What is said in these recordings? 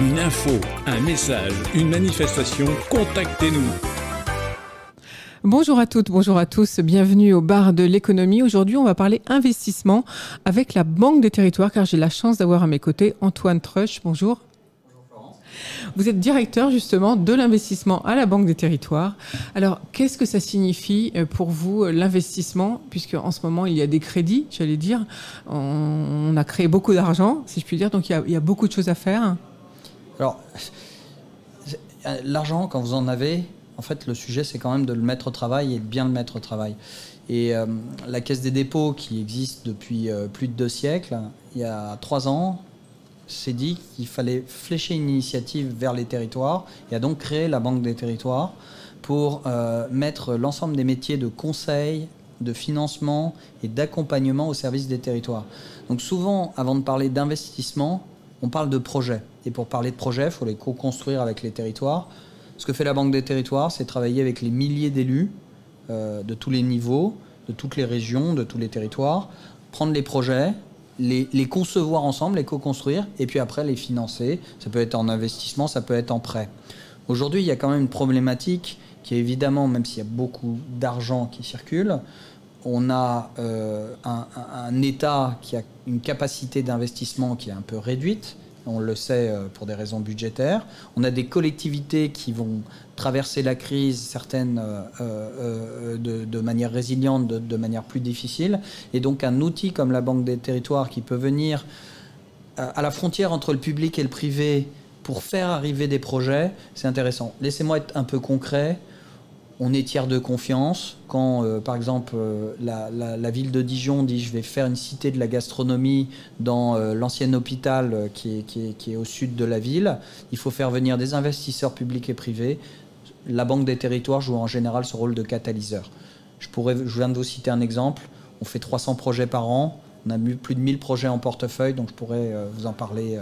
Une info, un message, une manifestation, contactez-nous. Bonjour à toutes, bonjour à tous, bienvenue au bar de l'économie. Aujourd'hui, on va parler investissement avec la Banque des Territoires, car j'ai la chance d'avoir à mes côtés Antoine Truch. Bonjour. Bonjour Florence. Vous êtes directeur justement de l'investissement à la Banque des Territoires. Alors, qu'est-ce que ça signifie pour vous l'investissement, puisque en ce moment il y a des crédits, j'allais dire, on a créé beaucoup d'argent, si je puis dire, donc il y a beaucoup de choses à faire. Alors, l'argent, quand vous en avez, en fait, le sujet, c'est quand même de le mettre au travail et de bien le mettre au travail. Et la Caisse des dépôts, qui existe depuis plus de 2 siècles, il y a 3 ans, s'est dit qu'il fallait flécher une initiative vers les territoires et a donc créé la Banque des Territoires pour mettre l'ensemble des métiers de conseil, de financement et d'accompagnement au service des territoires. Donc souvent, avant de parler d'investissement, on parle de projet. Et pour parler de projet, il faut les co-construire avec les territoires. Ce que fait la Banque des Territoires, c'est travailler avec les milliers d'élus de tous les niveaux, de toutes les régions, de tous les territoires, prendre les projets, les concevoir ensemble, les co-construire, et puis après les financer. Ça peut être en investissement, ça peut être en prêt. Aujourd'hui, il y a quand même une problématique qui est évidemment, même s'il y a beaucoup d'argent qui circule, on a un État qui a une capacité d'investissement qui est un peu réduite. On le sait pour des raisons budgétaires. On a des collectivités qui vont traverser la crise, certaines de manière résiliente, de manière plus difficile. Et donc un outil comme la Banque des Territoires qui peut venir à la frontière entre le public et le privé pour faire arriver des projets, c'est intéressant. Laissez-moi être un peu concret. On est tiers de confiance. Quand, par exemple, la ville de Dijon dit « je vais faire une cité de la gastronomie dans l'ancien hôpital qui est au sud de la ville », il faut faire venir des investisseurs publics et privés. La Banque des Territoires joue en général ce rôle de catalyseur. Je viens de vous citer un exemple. On fait 300 projets par an. On a plus de 1000 projets en portefeuille, donc je pourrais vous en parler,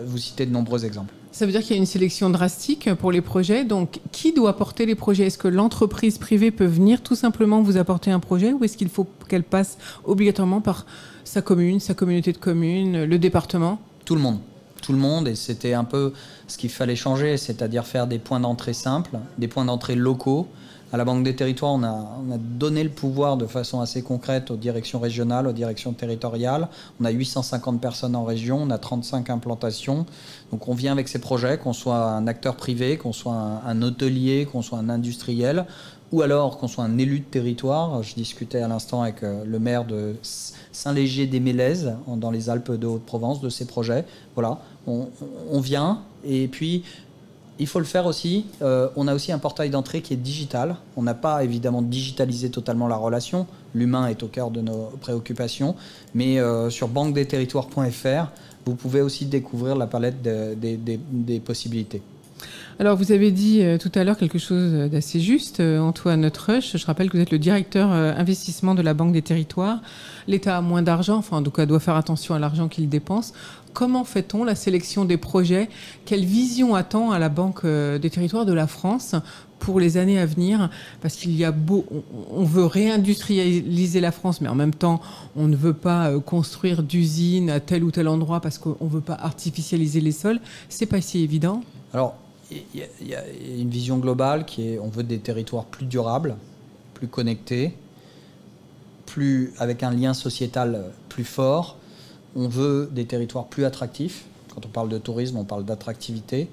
vous citer de nombreux exemples. Ça veut dire qu'il y a une sélection drastique pour les projets. Donc, qui doit porter les projets? Est-ce que l'entreprise privée peut venir tout simplement vous apporter un projet, ou est-ce qu'il faut qu'elle passe obligatoirement par sa commune, sa communauté de communes, le département? Tout le monde. Tout le monde, et c'était un peu ce qu'il fallait changer, c'est-à-dire faire des points d'entrée simples, des points d'entrée locaux. À la Banque des Territoires, on a donné le pouvoir de façon assez concrète aux directions régionales, aux directions territoriales. On a 850 personnes en région, on a 35 implantations. Donc on vient avec ces projets, qu'on soit un acteur privé, qu'on soit un hôtelier, qu'on soit un industriel, ou alors qu'on soit un élu de territoire. Je discutais à l'instant avec le maire de Saint-Léger-des-Mélèzes, dans les Alpes de Haute-Provence, de ces projets. Voilà, on vient, et puis il faut le faire aussi. On a aussi un portail d'entrée qui est digital. On n'a pas évidemment digitalisé totalement la relation. L'humain est au cœur de nos préoccupations. Mais sur banquedetterritoires.fr, vous pouvez aussi découvrir la palette des possibilités. Alors, vous avez dit tout à l'heure quelque chose d'assez juste, Antoine Truch. Je rappelle que vous êtes le directeur investissement de la Banque des Territoires. L'État a moins d'argent, enfin, en tout cas, doit faire attention à l'argent qu'il dépense. Comment fait-on la sélection des projets? Quelle vision attend à la Banque des Territoires de la France pour les années à venir? Parce qu'il y a on veut réindustrialiser la France, mais en même temps, on ne veut pas construire d'usines à tel ou tel endroit parce qu'on ne veut pas artificialiser les sols. C'est pas si évident. Alors, il y a une vision globale qui est, on veut des territoires plus durables, plus connectés, avec un lien sociétal plus fort. On veut des territoires plus attractifs. Quand on parle de tourisme, on parle d'attractivité.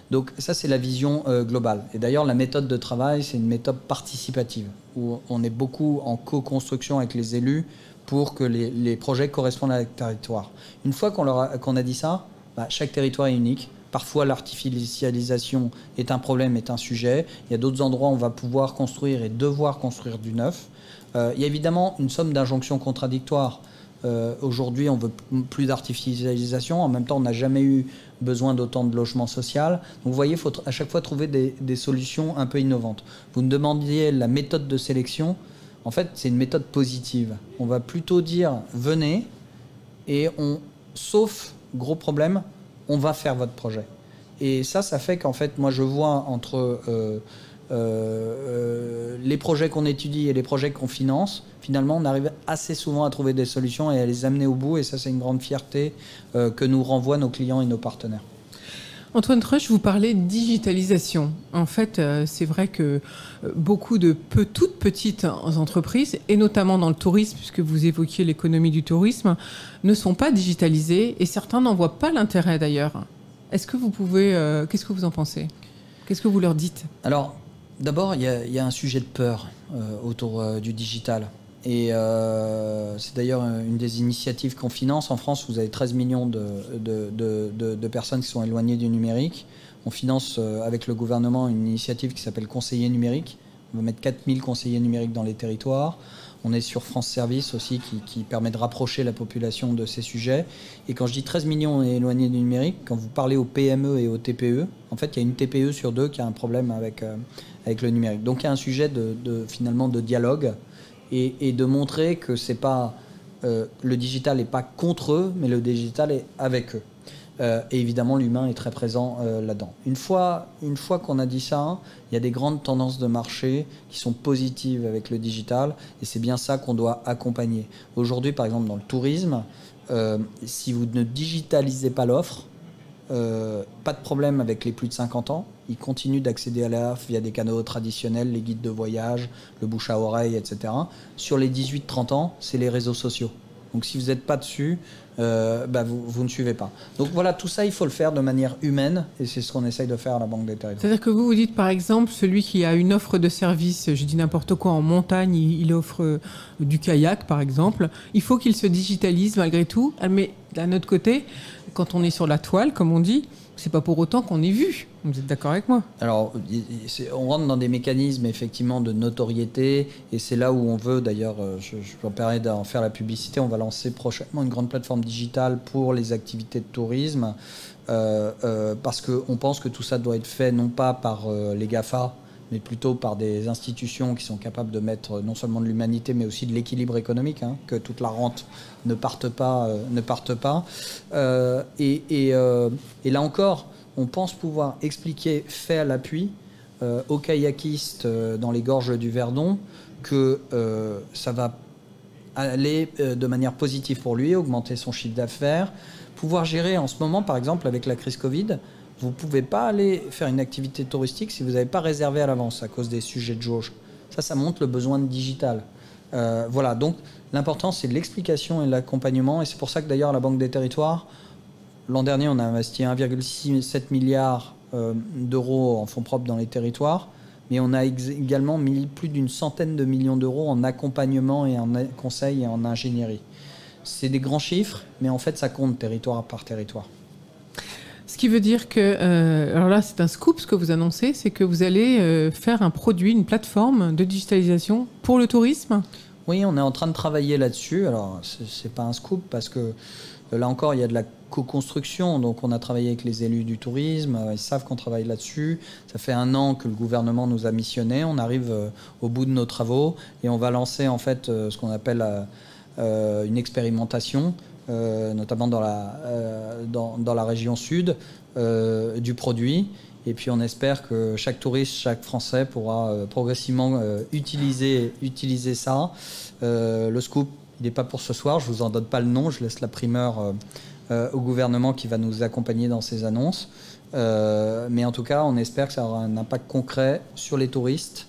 Donc ça, c'est la vision globale. Et d'ailleurs, la méthode de travail, c'est une méthode participative, où on est beaucoup en co-construction avec les élus pour que les projets correspondent à leur territoire. Une fois qu'on a dit ça, chaque territoire est unique. Parfois, l'artificialisation est un problème, est un sujet. Il y a d'autres endroits où on va pouvoir construire et devoir construire du neuf. Il y a évidemment une somme d'injonctions contradictoires. Aujourd'hui, on veut plus d'artificialisation. En même temps, on n'a jamais eu besoin d'autant de logements sociaux. Donc, vous voyez, il faut à chaque fois trouver des solutions un peu innovantes. Vous me demandiez la méthode de sélection. En fait, c'est une méthode positive. On va plutôt dire, venez, et sauf gros problème, on va faire votre projet. Et ça fait qu'en fait, moi, je vois entre les projets qu'on étudie et les projets qu'on finance, finalement, on arrive assez souvent à trouver des solutions et à les amener au bout. Et ça, c'est une grande fierté que nous renvoient nos clients et nos partenaires. Antoine Treusch, vous parlez de digitalisation. En fait, c'est vrai que beaucoup de toutes petites entreprises, et notamment dans le tourisme, puisque vous évoquiez l'économie du tourisme, ne sont pas digitalisées et certains n'en voient pas l'intérêt d'ailleurs. Est-ce que vous pouvez... qu'est-ce que vous en pensez? Qu'est-ce que vous leur dites? Alors, d'abord, il y a un sujet de peur autour du digital. Et c'est d'ailleurs une des initiatives qu'on finance. En France, vous avez 13 millions de personnes qui sont éloignées du numérique. On finance avec le gouvernement une initiative qui s'appelle Conseiller numérique. On va mettre 4000 conseillers numériques dans les territoires. On est sur France Service aussi qui permet de rapprocher la population de ces sujets. Et quand je dis 13 millions éloignés du numérique, quand vous parlez aux PME et aux TPE, en fait, il y a une TPE sur deux qui a un problème avec le numérique. Donc il y a un sujet finalement de dialogue et de montrer que c'est pas, le digital n'est pas contre eux, mais le digital est avec eux. Et évidemment, l'humain est très présent là-dedans. Une fois qu'on a dit ça, il y a des grandes tendances de marché qui sont positives avec le digital, et c'est bien ça qu'on doit accompagner. Aujourd'hui, par exemple, dans le tourisme, si vous ne digitalisez pas l'offre, pas de problème avec les plus de 50 ans. Ils continuent d'accéder à l'offre via des canaux traditionnels, les guides de voyage, le bouche à oreille, etc. Sur les 18-30 ans, c'est les réseaux sociaux. Donc si vous n'êtes pas dessus, vous ne suivez pas. Donc voilà, tout ça, il faut le faire de manière humaine, et c'est ce qu'on essaye de faire à la Banque des Territoires. C'est-à-dire que vous dites, par exemple, celui qui a une offre de service, je dis n'importe quoi, en montagne, il offre du kayak, par exemple, il faut qu'il se digitalise malgré tout. Mais d'un autre côté, quand on est sur la toile, comme on dit, c'est pas pour autant qu'on est vu. Vous êtes d'accord avec moi? Alors, on rentre dans des mécanismes effectivement de notoriété, et c'est là où on veut, d'ailleurs, je me permets d'en faire la publicité, on va lancer prochainement une grande plateforme digitale pour les activités de tourisme, parce qu'on pense que tout ça doit être fait non pas par les GAFA, mais plutôt par des institutions qui sont capables de mettre non seulement de l'humanité, mais aussi de l'équilibre économique, que toute la rente ne parte pas. Et là encore, on pense pouvoir expliquer, fait à l'appui, aux kayakistes dans les gorges du Verdon, que ça va aller de manière positive pour lui, augmenter son chiffre d'affaires, pouvoir gérer en ce moment, par exemple, avec la crise Covid. Vous ne pouvez pas aller faire une activité touristique si vous n'avez pas réservé à l'avance à cause des sujets de jauge. Ça montre le besoin de digital. Voilà, donc l'important, c'est l'explication et l'accompagnement. Et c'est pour ça que d'ailleurs, la Banque des Territoires, l'an dernier, on a investi 1,7 milliard d'euros en fonds propres dans les territoires. Mais on a également mis plus d'une centaine de millions d'euros en accompagnement et en conseil et en ingénierie. C'est des grands chiffres, mais en fait, ça compte territoire par territoire. Ce qui veut dire que, alors là c'est un scoop ce que vous annoncez, c'est que vous allez faire un produit, une plateforme de digitalisation pour le tourisme? Oui, on est en train de travailler là-dessus. Alors c'est pas un scoop parce que là encore il y a de la co-construction, donc on a travaillé avec les élus du tourisme, ils savent qu'on travaille là-dessus. Ça fait 1 an que le gouvernement nous a missionné, on arrive au bout de nos travaux et on va lancer en fait ce qu'on appelle une expérimentation. Notamment dans la région sud du produit. Et puis on espère que chaque touriste, chaque Français pourra progressivement utiliser ça. Le scoop, il n'est pas pour ce soir, je ne vous en donne pas le nom, je laisse la primeur au gouvernement qui va nous accompagner dans ces annonces. Mais en tout cas, on espère que ça aura un impact concret sur les touristes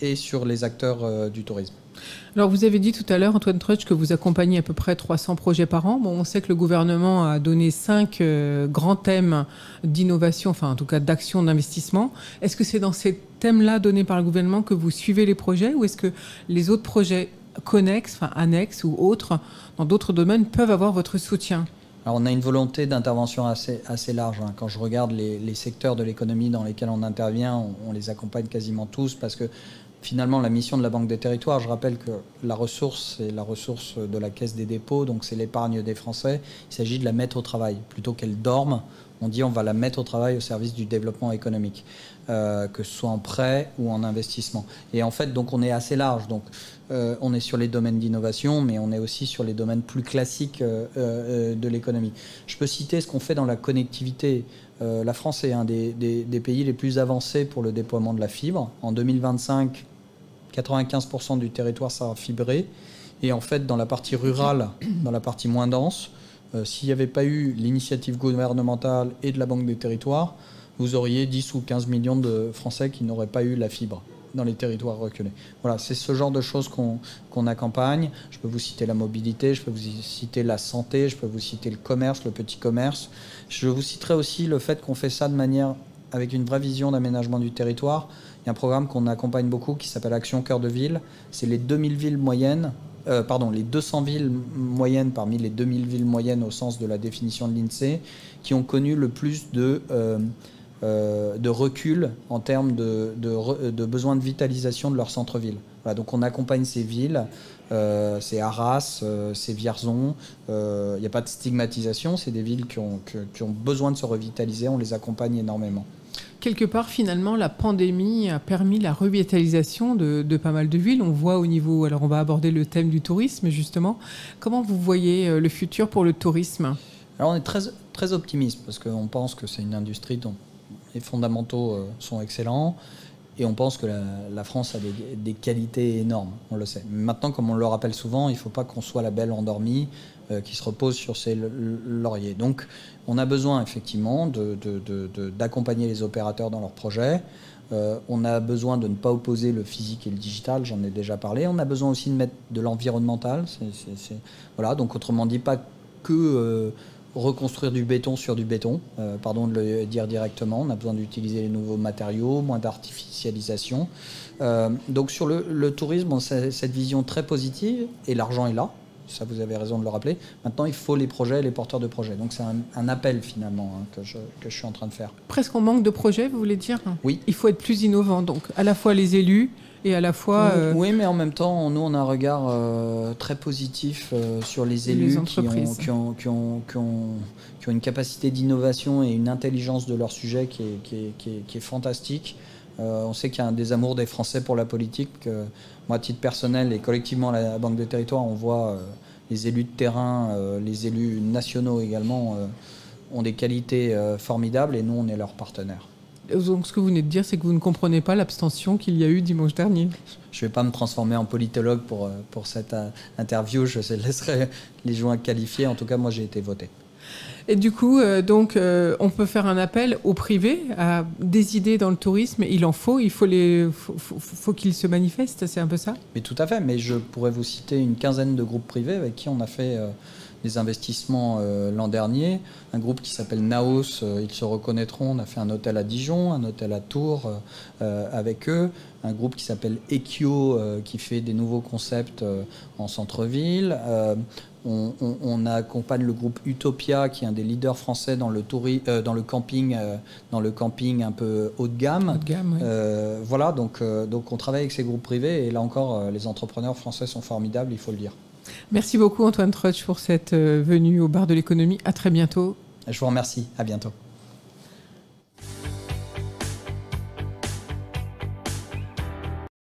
et sur les acteurs du tourisme. Alors vous avez dit tout à l'heure, Antoine Treusch, que vous accompagnez à peu près 300 projets par an. Bon, on sait que le gouvernement a donné 5 grands thèmes d'innovation, enfin en tout cas d'action, d'investissement. Est-ce que c'est dans ces thèmes-là donnés par le gouvernement que vous suivez les projets, ou est-ce que les autres projets connexes, enfin annexes ou autres, dans d'autres domaines, peuvent avoir votre soutien? Alors on a une volonté d'intervention assez large. Quand je regarde les secteurs de l'économie dans lesquels on intervient, on les accompagne quasiment tous parce que finalement, la mission de la Banque des Territoires, je rappelle que la ressource, c'est la ressource de la Caisse des dépôts, donc c'est l'épargne des Français. Il s'agit de la mettre au travail. Plutôt qu'elle dorme, on dit on va la mettre au travail au service du développement économique, que ce soit en prêt ou en investissement. Et en fait, donc on est assez large. Donc, on est sur les domaines d'innovation, mais on est aussi sur les domaines plus classiques de l'économie. Je peux citer ce qu'on fait dans la connectivité. La France est un des pays les plus avancés pour le déploiement de la fibre. En 2025, 95% du territoire sera fibré. Et en fait, dans la partie rurale, dans la partie moins dense, S'il n'y avait pas eu l'initiative gouvernementale et de la Banque des Territoires, vous auriez 10 ou 15 millions de Français qui n'auraient pas eu la fibre dans les territoires reculés. Voilà, c'est ce genre de choses qu'on accompagne. Je peux vous citer la mobilité, je peux vous citer la santé, je peux vous citer le commerce, le petit commerce. Je vous citerai aussi le fait qu'on fait ça de manière avec une vraie vision d'aménagement du territoire. Il y a un programme qu'on accompagne beaucoup qui s'appelle Action Cœur de Ville. C'est les 2000 villes moyennes, les 200 villes moyennes parmi les 2000 villes moyennes au sens de la définition de l'INSEE qui ont connu le plus de recul en termes de besoin de vitalisation de leur centre-ville. Voilà, donc on accompagne ces villes, c'est Arras, c'est Vierzon, il n'y a pas de stigmatisation, c'est des villes qui ont besoin de se revitaliser, on les accompagne énormément. Quelque part, finalement, la pandémie a permis la revitalisation de pas mal de villes. On voit au niveau... Alors, on va aborder le thème du tourisme, justement. Comment vous voyez le futur pour le tourisme ? Alors, on est très, très optimiste parce qu'on pense que c'est une industrie dont les fondamentaux sont excellents et on pense que la France a des qualités énormes, on le sait. Maintenant, comme on le rappelle souvent, il ne faut pas qu'on soit la belle endormie qui se repose sur ses lauriers. Donc, on a besoin effectivement d'accompagner les opérateurs dans leurs projets. On a besoin de ne pas opposer le physique et le digital, j'en ai déjà parlé. On a besoin aussi de mettre de l'environnemental. Voilà, donc autrement dit, pas que reconstruire du béton sur du béton, pardon de le dire directement. On a besoin d'utiliser les nouveaux matériaux, moins d'artificialisation. Donc sur le tourisme, on a cette vision très positive et l'argent est là. Ça, vous avez raison de le rappeler. Maintenant, il faut les projets et les porteurs de projets. Donc, c'est un appel, finalement, que je suis en train de faire. Presque on manque de projets, vous voulez dire ? Oui. Il faut être plus innovant, donc, à la fois les élus et à la fois... Oui, mais en même temps, nous, on a un regard très positif sur les élus qui ont une capacité d'innovation et une intelligence de leur sujet qui est fantastique. On sait qu'il y a un désamour des Français pour la politique. Moi, à titre personnel et collectivement à la Banque des Territoires, on voit les élus de terrain, les élus nationaux également ont des qualités formidables et nous, on est leurs partenaires. Donc, ce que vous venez de dire, c'est que vous ne comprenez pas l'abstention qu'il y a eu dimanche dernier. Je ne vais pas me transformer en politologue pour cette interview. Je laisserai les joints qualifiés. En tout cas, moi, j'ai été voté. Et du coup, on peut faire un appel au privé à des idées dans le tourisme. Il en faut, faut qu'ils se manifestent, c'est un peu ça ? Mais tout à fait, mais je pourrais vous citer une quinzaine de groupes privés avec qui on a fait des investissements l'an dernier. Un groupe qui s'appelle Naos, ils se reconnaîtront, on a fait un hôtel à Dijon, un hôtel à Tours avec eux. Un groupe qui s'appelle Equio qui fait des nouveaux concepts en centre-ville. On accompagne le groupe Utopia, qui est un des leaders français dans le camping un peu haut de gamme. Haut de gamme, oui. Voilà, donc on travaille avec ces groupes privés et là encore, les entrepreneurs français sont formidables, il faut le dire. Merci beaucoup Antoine Troche pour cette venue au bar de l'économie. À très bientôt. Je vous remercie, à bientôt.